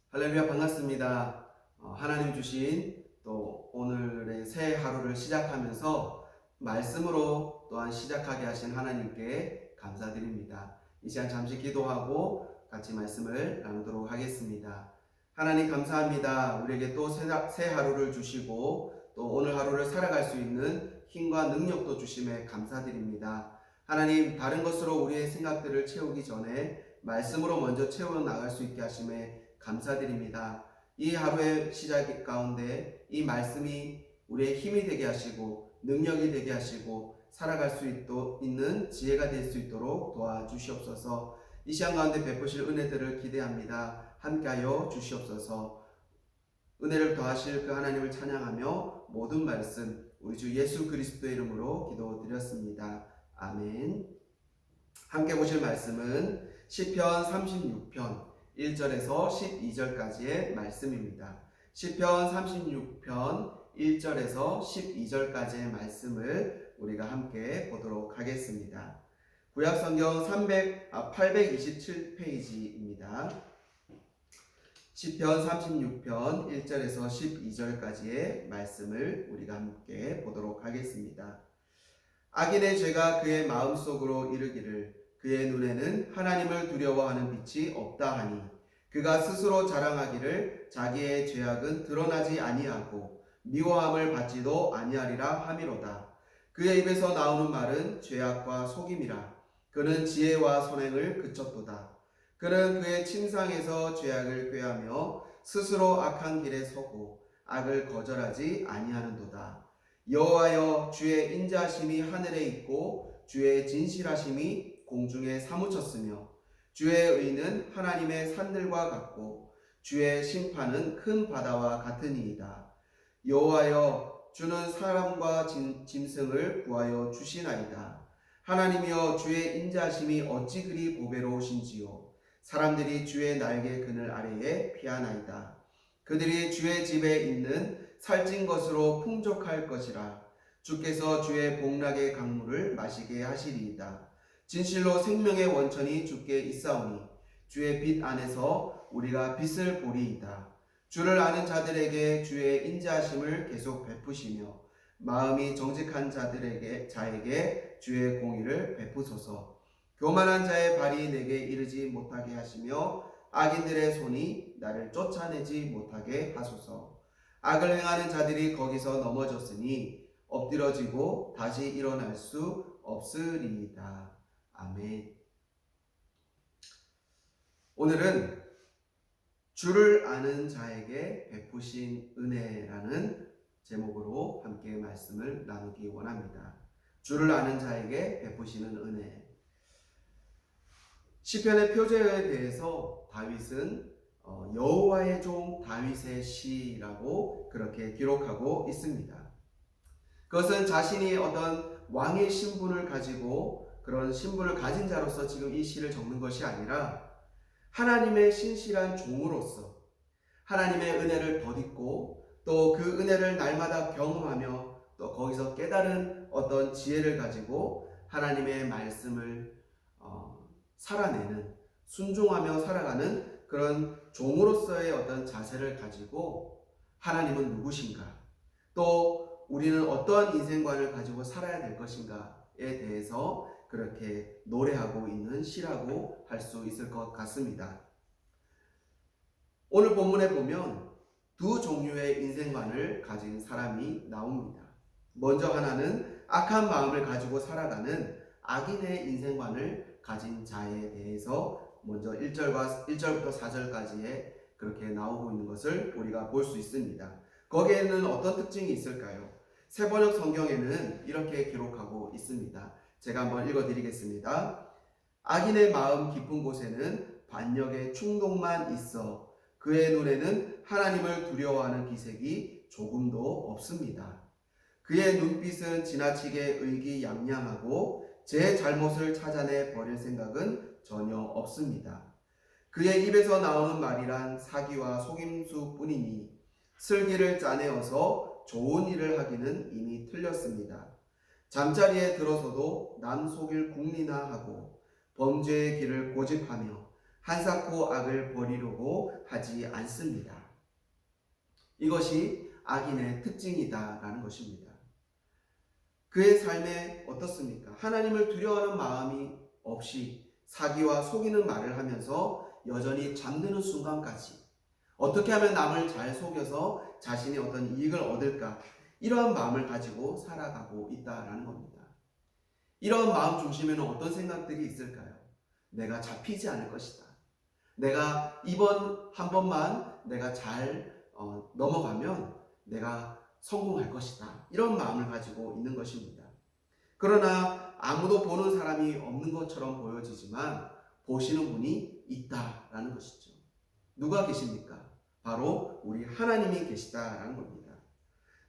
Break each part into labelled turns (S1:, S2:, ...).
S1: 할렐루야, 반갑습니다. 하나님 주신 또 오늘의 새 하루를 시작하면서 말씀으로 또한 시작하게 하신 하나님께 감사드립니다. 이 시간 잠시 기도하고 같이 말씀을 나누도록 하겠습니다. 하나님 감사합니다. 우리에게 또 새 하루를 주시고 또 오늘 하루를 살아갈 수 있는 힘과 능력도 주심에 감사드립니다. 하나님, 다른 것으로 우리의 생각들을 채우기 전에 말씀으로 먼저 채워 나갈 수 있게 하심에 감사드립니다. 이 하루의 시작 가운데 이 말씀이 우리의 힘이 되게 하시고 능력이 되게 하시고 살아갈 수 있는 지혜가 될 수 있도록 도와주시옵소서. 이 시간 가운데 베푸실 은혜들을 기대합니다. 함께하여 주시옵소서. 은혜를 더하실 그 하나님을 찬양하며 모든 말씀 우리 주 예수 그리스도의 이름으로 기도드렸습니다. 아멘. 함께 보실 말씀은 시편 36편 1절에서 12절까지의 말씀입니다. 시편 36편 1절에서 12절까지의 말씀을 우리가 함께 보도록 하겠습니다. 구약성경 827페이지입니다. 시편 36편 1절에서 12절까지의 말씀을 우리가 함께 보도록 하겠습니다. 악인의 죄가 그의 마음속으로 이르기를 그의 눈에는 하나님을 두려워하는 빛이 없다 하니 그가 스스로 자랑하기를 자기의 죄악은 드러나지 아니하고 미워함을 받지도 아니하리라 하미로다. 그의 입에서 나오는 말은 죄악과 속임이라. 그는 지혜와 선행을 그쳤도다. 그는 그의 침상에서 죄악을 꾀하며 스스로 악한 길에 서고 악을 거절하지 아니하는도다. 여호와여, 주의 인자하심이 하늘에 있고 주의 진실하심이 공중에 사무쳤으며 주의 의는 하나님의 산들과 같고 주의 심판은 큰 바다와 같으니이다. 여호와여, 주는 사람과 짐승을 구하여 주시나이다. 하나님이여, 주의 인자하심이 어찌 그리 보배로우신지요. 사람들이 주의 날개 그늘 아래에 피하나이다. 그들이 주의 집에 있는 살찐 것으로 풍족할 것이라. 주께서 주의 복락의 강물을 마시게 하시리이다. 진실로 생명의 원천이 주께 있사오니 주의 빛 안에서 우리가 빛을 보리이다. 주를 아는 자들에게 주의 인자하심을 계속 베푸시며 마음이 정직한 자에게 주의 공의를 베푸소서. 교만한 자의 발이 내게 이르지 못하게 하시며 악인들의 손이 나를 쫓아내지 못하게 하소서. 악을 행하는 자들이 거기서 넘어졌으니 엎드러지고 다시 일어날 수 없으리이다. 아멘. 오늘은 주를 아는 자에게 베푸신 은혜라는 제목으로 함께 말씀을 나누기 원합니다. 주를 아는 자에게 베푸시는 은혜. 시편의 표제에 대해서 다윗은 여호와의 종 다윗의 시라고 그렇게 기록하고 있습니다. 그것은 자신이 어떤 왕의 신분을 가지고 그런 신분을 가진 자로서 지금 이 시를 적는 것이 아니라 하나님의 신실한 종으로서 하나님의 은혜를 덧입고 또 그 은혜를 날마다 경험하며 또 거기서 깨달은 어떤 지혜를 가지고 하나님의 말씀을 살아내는, 순종하며 살아가는 그런 종으로서의 어떤 자세를 가지고 하나님은 누구신가, 또 우리는 어떠한 인생관을 가지고 살아야 될 것인가에 대해서 그렇게 노래하고 있는 시라고 할 수 있을 것 같습니다. 오늘 본문에 보면 두 종류의 인생관을 가진 사람이 나옵니다. 먼저 하나는 악한 마음을 가지고 살아가는 악인의 인생관을 가진 자에 대해서 먼저 1절부터 4절까지에 그렇게 나오고 있는 것을 우리가 볼 수 있습니다. 거기에는 어떤 특징이 있을까요? 새번역 성경에는 이렇게 기록하고 있습니다. 제가 한번 읽어드리겠습니다. 악인의 마음 깊은 곳에는 반역의 충동만 있어 그의 눈에는 하나님을 두려워하는 기색이 조금도 없습니다. 그의 눈빛은 지나치게 의기양양하고 제 잘못을 찾아내 버릴 생각은 전혀 없습니다. 그의 입에서 나오는 말이란 사기와 속임수 뿐이니 슬기를 짜내어서 좋은 일을 하기는 이미 틀렸습니다. 잠자리에 들어서도 남 속일 궁리나 하고 범죄의 길을 고집하며 한사코 악을 버리려고 하지 않습니다. 이것이 악인의 특징이다라는 것입니다. 그의 삶에 어떻습니까? 하나님을 두려워하는 마음이 없이 사기와 속이는 말을 하면서 여전히 잠드는 순간까지 어떻게 하면 남을 잘 속여서 자신이 어떤 이익을 얻을까, 이러한 마음을 가지고 살아가고 있다라는 겁니다. 이러한 마음 중심에는 어떤 생각들이 있을까요? 내가 잡히지 않을 것이다. 내가 이번 한 번만 내가 잘 넘어가면 내가 성공할 것이다. 이런 마음을 가지고 있는 것입니다. 그러나 아무도 보는 사람이 없는 것처럼 보여지지만 보시는 분이 있다라는 것이죠. 누가 계십니까? 바로 우리 하나님이 계시다라는 겁니다.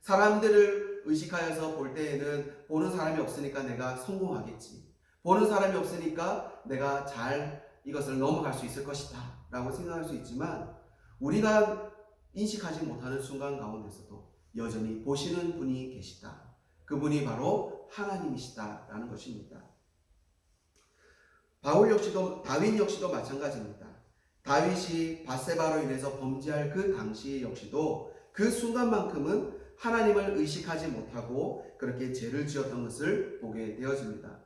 S1: 사람들을 의식하여서 볼 때에는 보는 사람이 없으니까 내가 성공하겠지, 보는 사람이 없으니까 내가 잘 이것을 넘어갈 수 있을 것이다 라고 생각할 수 있지만, 우리가 인식하지 못하는 순간 가운데서도 여전히 보시는 분이 계시다. 그분이 바로 하나님이시다라는 것입니다. 다윗 역시도 마찬가지입니다. 다윗이 밧세바로 인해서 범죄할 그 당시 역시도 그 순간만큼은 하나님을 의식하지 못하고 그렇게 죄를 지었던 것을 보게 되어집니다.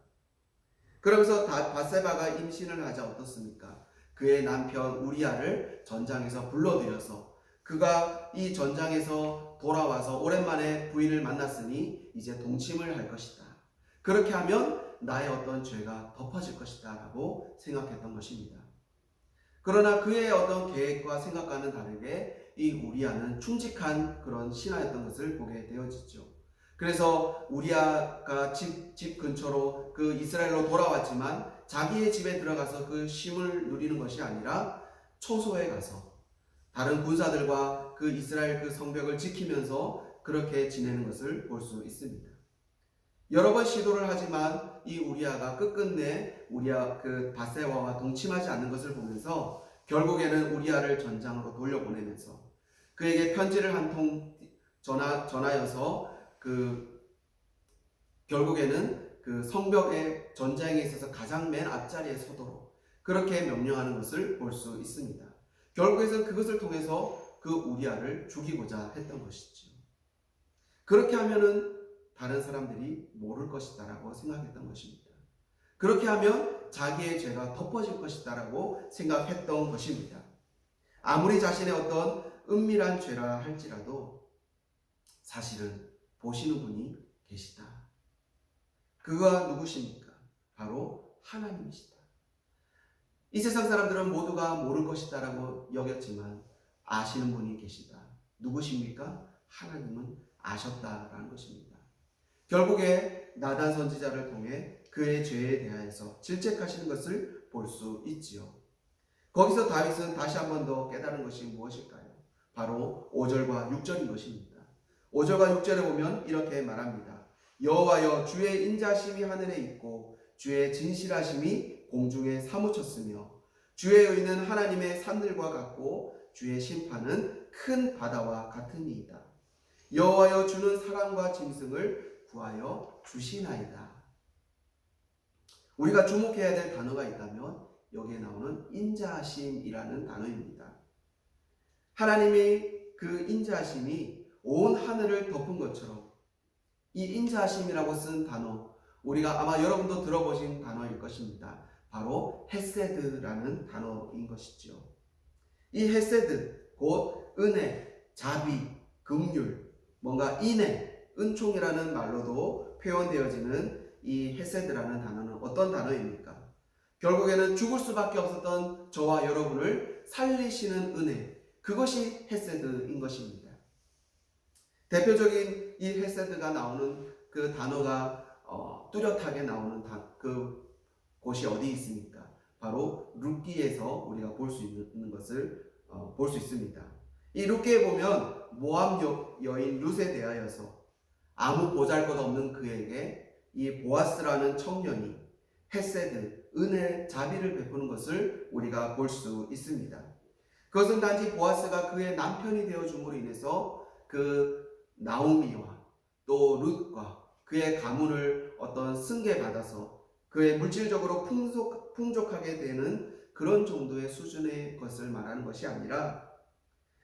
S1: 그러면서 밧세바가 임신을 하자 어떻습니까? 그의 남편 우리아를 전장에서 불러들여서 그가 이 전장에서 돌아와서 오랜만에 부인을 만났으니 이제 동침을 할 것이다. 그렇게 하면 나의 어떤 죄가 덮어질 것이다 라고 생각했던 것입니다. 그러나 그의 어떤 계획과 생각과는 다르게 이 우리아는 충직한 그런 신하였던 것을 보게 되어지죠. 그래서 우리아가 집 근처로 그 이스라엘로 돌아왔지만 자기의 집에 들어가서 그 쉼을 누리는 것이 아니라 초소에 가서 다른 군사들과 그 이스라엘 그 성벽을 지키면서 그렇게 지내는 것을 볼 수 있습니다. 여러 번 시도를 하지만 이 우리아가 끝끝내 그 밧세바와 동침하지 않는 것을 보면서 결국에는 우리아를 전장으로 돌려보내면서 그에게 편지를 한 통 전하여서 결국에는 그 성벽의 전장에 있어서 가장 맨 앞자리에 서도록 그렇게 명령하는 것을 볼 수 있습니다. 결국에는 그것을 통해서 그 우리아를 죽이고자 했던 것이죠. 그렇게 하면은 다른 사람들이 모를 것이다 라고 생각했던 것입니다. 그렇게 하면 자기의 죄가 덮어질 것이다 라고 생각했던 것입니다. 아무리 자신의 어떤 은밀한 죄라 할지라도 사실은 보시는 분이 계시다. 그가 누구십니까? 바로 하나님이시다. 이 세상 사람들은 모두가 모를 것이다 라고 여겼지만 아시는 분이 계시다. 누구십니까? 하나님은 아셨다라는 것입니다. 결국에 나단 선지자를 통해 그의 죄에 대하여서 질책하시는 것을 볼 수 있지요. 거기서 다윗은 다시 한 번 더 깨달은 것이 무엇일까요? 바로 5절과 6절인 것입니다. 5절과 6절에 보면 이렇게 말합니다. 여호와여, 주의 인자심이 하늘에 있고 주의 진실하심이 공중에 사무쳤으며 주의 의는 하나님의 산들과 같고 주의 심판은 큰 바다와 같으니이다. 여호와여, 주는 사람과 짐승을 구하여 주시나이다. 우리가 주목해야 될 단어가 있다면 여기에 나오는 인자하심이라는 단어입니다. 하나님의 그 인자하심이 온 하늘을 덮은 것처럼 이 인자하심이라고 쓴 단어, 우리가 아마 여러분도 들어보신 단어일 것입니다. 바로 헤세드라는 단어인 것이죠. 이 헤세드, 곧 은혜, 자비, 긍휼, 뭔가 인애, 은총이라는 말로도 표현되어지는 이 헤세드라는 단어는 어떤 단어입니까? 결국에는 죽을 수밖에 없었던 저와 여러분을 살리시는 은혜, 그것이 헤세드인 것입니다. 대표적인 이 헤세드가 나오는 그 단어가 뚜렷하게 나오는 그 곳이 어디 있습니까? 바로 룻기에서 우리가 볼 수 있는 것을 볼 수 있습니다. 이 룻기에 보면 모압 여인 룻에 대하여서 아무 보잘것없는 그에게 이 보아스라는 청년이 헤세드, 은혜, 자비를 베푸는 것을 우리가 볼 수 있습니다. 그것은 단지 보아스가 그의 남편이 되어줌으로 인해서 그 나오미와 또 룻과 그의 가문을 어떤 승계받아서 그의 물질적으로 풍족하게 되는 그런 정도의 수준의 것을 말하는 것이 아니라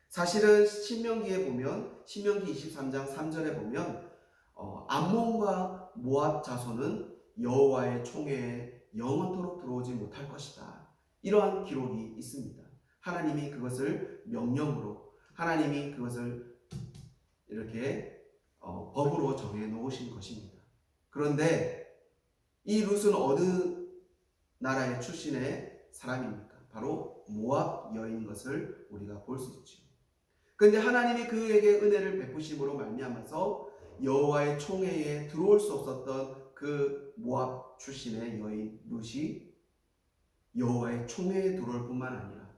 S1: 사실은 신명기에 보면 신명기 23장 3절에 보면 암몬과 모압 자손은 여호와의 총회에 영원토록 들어오지 못할 것이다. 이러한 기록이 있습니다. 하나님이 그것을 명령으로 하나님이 그것을 이렇게 법으로 정해 놓으신 것입니다. 그런데 이 룻은 어느 나라의 출신의 사람입니까? 바로 모압 여인인 것을 우리가 볼 수 있죠. 그런데 하나님이 그에게 은혜를 베푸심으로 말미암아서 여호와의 총회에 들어올 수 없었던 그 모압 출신의 여인 룻이 여호와의 총회에 들어올 뿐만 아니라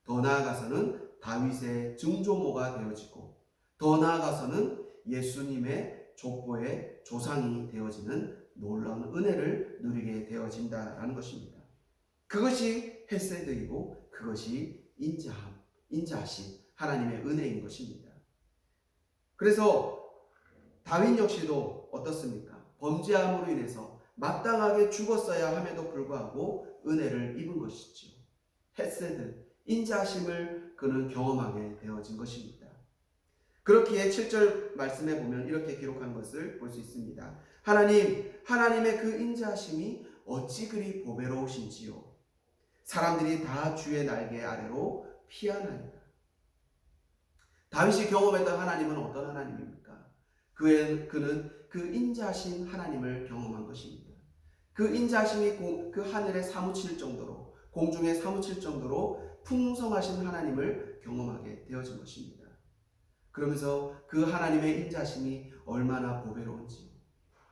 S1: 더 나아가서는 다윗의 증조모가 되어지고 더 나아가서는 예수님의 족보의 조상이 되어지는 놀라운 은혜를 누리게 되어진다라는 것입니다. 그것이 헤세드이고 그것이 인자하심, 하나님의 은혜인 것입니다. 그래서 다윗 역시도 어떻습니까? 범죄함으로 인해서 마땅하게 죽었어야 함에도 불구하고 은혜를 입은 것이죠. 헤세드, 인자하심을 그는 경험하게 되어진 것입니다. 그렇기에 7절 말씀에 보면 이렇게 기록한 것을 볼 수 있습니다. 하나님의 그 인자하심이 어찌 그리 보배로우신지요. 사람들이 다 주의 날개 아래로 피하나이다. 다윗이 경험했던 하나님은 어떤 하나님입니까? 그는 그 인자하신 하나님을 경험한 것입니다. 그 인자하심이 그 하늘에 사무칠 정도로, 공중에 사무칠 정도로 풍성하신 하나님을 경험하게 되어진 것입니다. 그러면서 그 하나님의 인자심이 얼마나 보배로운지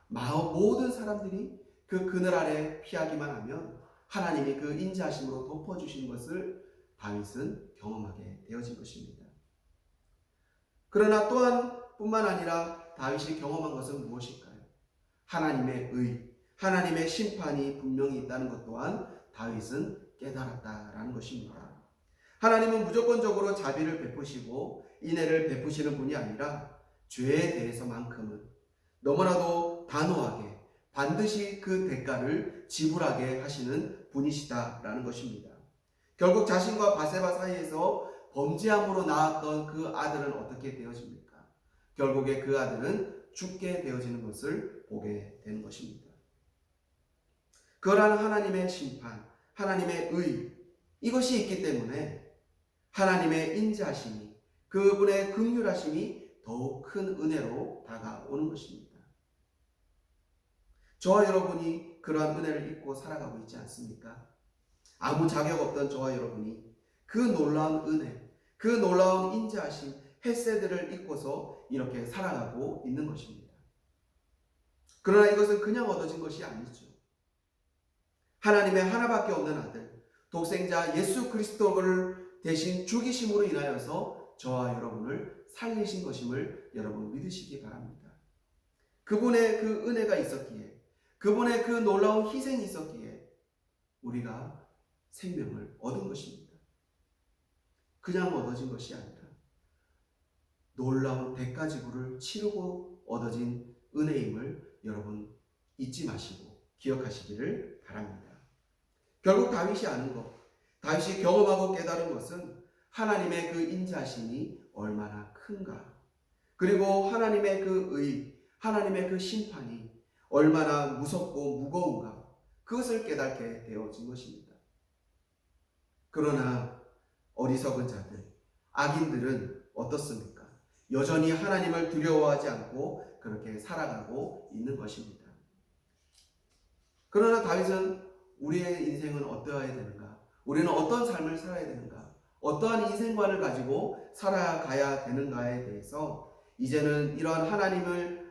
S1: 모든 사람들이 그 그늘 아래 피하기만 하면 하나님이 그 인자심으로 덮어주신 것을 다윗은 경험하게 되어진 것입니다. 그러나 또한 뿐만 아니라 다윗이 경험한 것은 무엇일까요? 하나님의 하나님의 심판이 분명히 있다는 것 또한 다윗은 깨달았다라는 것입니다. 하나님은 무조건적으로 자비를 베푸시고 인애를 베푸시는 분이 아니라 죄에 대해서만큼은 너무나도 단호하게 반드시 그 대가를 지불하게 하시는 분이시다라는 것입니다. 결국 자신과 바세바 사이에서 범죄함으로 낳았던 그 아들은 어떻게 되어집니까? 결국에 그 아들은 죽게 되어지는 것을 보게 되는 것입니다. 그러한 하나님의 심판, 하나님의 이것이 있기 때문에 하나님의 인자하심이, 그분의 긍휼하심이 더욱 큰 은혜로 다가오는 것입니다. 저와 여러분이 그러한 은혜를 잊고 살아가고 있지 않습니까? 아무 자격 없던 저와 여러분이 그 놀라운 은혜, 그 놀라운 인자하심, 헤세드를 잊고서 이렇게 살아가고 있는 것입니다. 그러나 이것은 그냥 얻어진 것이 아니죠. 하나님의 하나밖에 없는 아들, 독생자 예수 그리스도를 대신 죽이심으로 인하여서 저와 여러분을 살리신 것임을 여러분 믿으시기 바랍니다. 그분의 그 은혜가 있었기에, 그분의 그 놀라운 희생이 있었기에 우리가 생명을 얻은 것입니다. 그냥 얻어진 것이 아니라 놀라운 대가 지불을 치르고 얻어진 은혜임을 여러분 잊지 마시고 기억하시기를 바랍니다. 결국 다윗이 아는 것, 다윗이 경험하고 깨달은 것은 하나님의 그 인자심이 얼마나 큰가, 그리고 하나님의 그 하나님의 그 심판이 얼마나 무섭고 무거운가, 그것을 깨닫게 되어진 것입니다. 그러나 어리석은 자들, 악인들은 어떻습니까? 여전히 하나님을 두려워하지 않고 그렇게 살아가고 있는 것입니다. 그러나 다윗은 우리의 인생은 어떠해야 되는가? 우리는 어떤 삶을 살아야 되는가? 어떠한 인생관을 가지고 살아가야 되는가에 대해서 이제는 이러한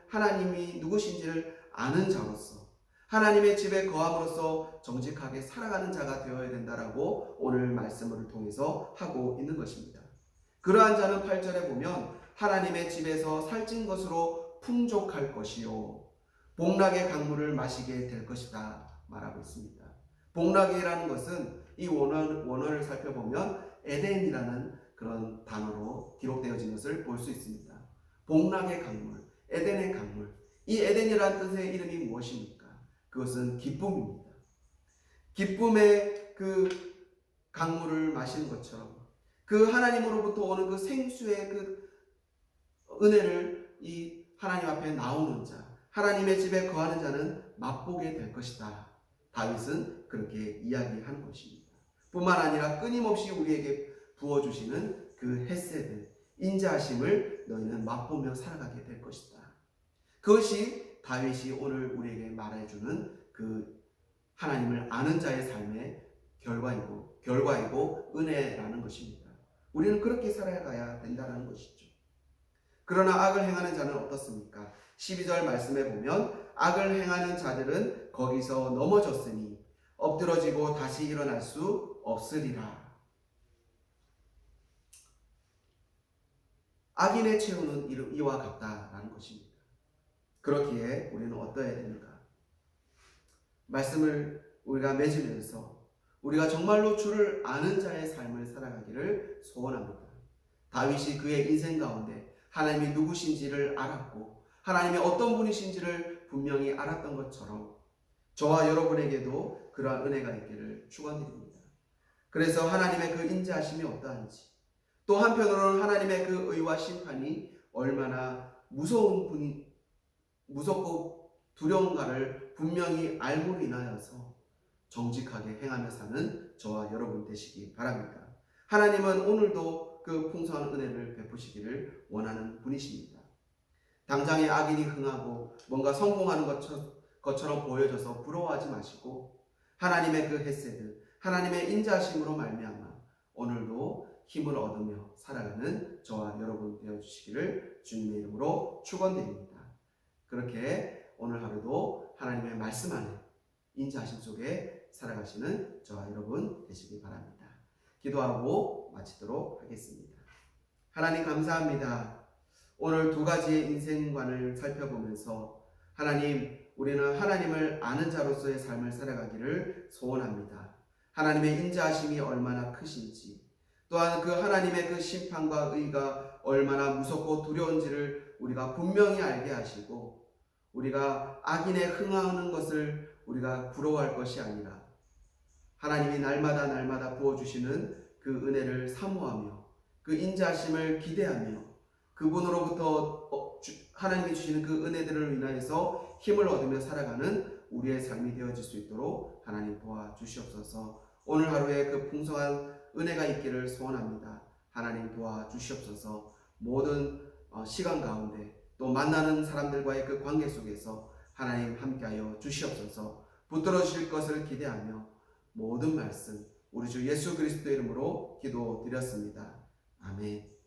S1: 하나님이 누구신지를 아는 자로서 하나님의 집에 거함으로써 정직하게 살아가는 자가 되어야 된다라고 오늘 말씀을 통해서 하고 있는 것입니다. 그러한 자는 8절에 보면 하나님의 집에서 살찐 것으로 풍족할 것이요 복락의 강물을 마시게 될 것이다 말하고 있습니다. 복락이라는 것은 이 원어를 살펴보면 에덴이라는 그런 단어로 기록되어진 것을 볼 수 있습니다. 복락의 강물, 에덴의 강물. 이 에덴이라는 뜻의 이름이 무엇입니까? 그것은 기쁨입니다. 기쁨의 그 강물을 마시는 것처럼 그 하나님으로부터 오는 그 생수의 그 은혜를 이 하나님 앞에 나오는 자, 하나님의 집에 거하는 자는 맛보게 될 것이다. 다윗은 그렇게 이야기하는 것입니다. 뿐만 아니라 끊임없이 우리에게 부어주시는 그 헤세드, 인자하심을 너희는 맛보며 살아가게 될 것이다. 그것이 다윗이 오늘 우리에게 말해주는 그 하나님을 아는 자의 삶의 결과이고 은혜라는 것입니다. 우리는 그렇게 살아가야 된다는 것이죠. 그러나 악을 행하는 자는 어떻습니까? 12절 말씀에 보면 악을 행하는 자들은 거기서 넘어졌으니 엎드러지고 다시 일어날 수 없으리라. 악인의 최후는 이와 같다라는 것입니다. 그렇기에 우리는 어떠해야 되는가? 말씀을 우리가 맺으면서 우리가 정말로 주를 아는 자의 삶을 살아가기를 소원합니다. 다윗이 그의 인생 가운데 하나님이 누구신지를 알았고 하나님이 어떤 분이신지를 분명히 알았던 것처럼 저와 여러분에게도 그러한 은혜가 있기를 축원드립니다. 그래서 하나님의 그 인자하심이 어떠한지, 또 한편으로는 하나님의 그 의와 심판이 얼마나 무섭고 두려운가를 분명히 알고로 인하여서 정직하게 행하며 사는 저와 여러분 되시기 바랍니다. 하나님은 오늘도 그 풍성한 은혜를 베푸시기를 원하는 분이십니다. 당장의 악인이 흥하고 뭔가 성공하는 것처럼 보여져서 부러워하지 마시고 하나님의 그 헤세드, 하나님의 인자하심으로 말미암아 오늘도 힘을 얻으며 살아가는 저와 여러분 되어주시기를 주님의 이름으로 축원드립니다. 그렇게 오늘 하루도 하나님의 말씀 안에 인자하심 속에 살아가시는 저와 여러분 되시기 바랍니다. 기도하고 마치도록 하겠습니다. 하나님 감사합니다. 오늘 두 가지의 인생관을 살펴보면서 하나님, 우리는 하나님을 아는 자로서의 삶을 살아가기를 소원합니다. 하나님의 인자하심이 얼마나 크신지, 또한 그 하나님의 그 심판과 의가 얼마나 무섭고 두려운지를 우리가 분명히 알게 하시고, 우리가 악인에 흥하는 것을 우리가 부러워할 것이 아니라 하나님이 날마다 부어주시는 그 은혜를 사모하며 그 인자하심을 기대하며 그분으로부터 하나님이 주시는 그 은혜들을 인하여서 힘을 얻으며 살아가는 우리의 삶이 되어질 수 있도록 하나님 도와주시옵소서. 오늘 하루에 그 풍성한 은혜가 있기를 소원합니다. 하나님 도와주시옵소서. 모든 시간 가운데 또 만나는 사람들과의 그 관계 속에서 하나님 함께하여 주시옵소서. 붙들어 주실 것을 기대하며 모든 말씀 우리 주 예수 그리스도 이름으로 기도드렸습니다. 아멘.